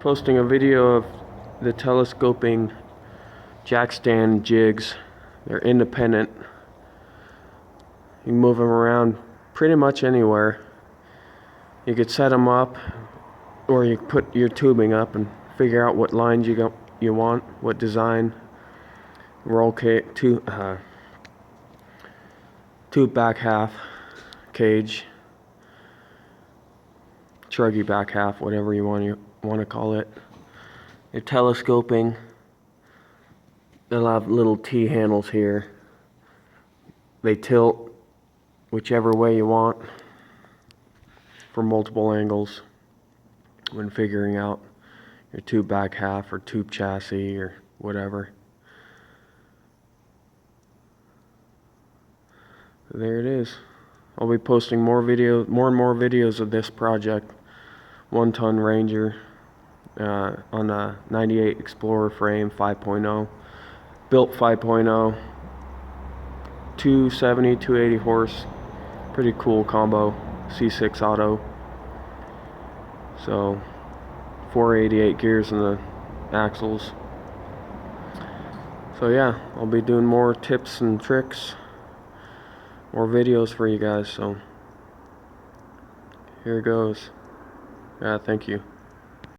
Posting a video of the telescoping jack stand jigs. They're independent. You can move them around pretty much anywhere. You could set them up, or you put your tubing up and figure out what lines you want, what design. Roll tube back half cage, truggy back half, whatever you want to call it. They're telescoping. They'll have little T handles here. They tilt whichever way you want for multiple angles when figuring out your tube back half or tube chassis or whatever. There it is. I'll be posting more and more videos of this project. 1-ton Ranger on a 98 Explorer frame 5.0, built 5.0, 270, 280 horse, pretty cool combo, C6 auto. So 488 gears in the axles. So yeah, I'll be doing more tips and tricks, more videos for you guys. So here it goes. Yeah, thank you.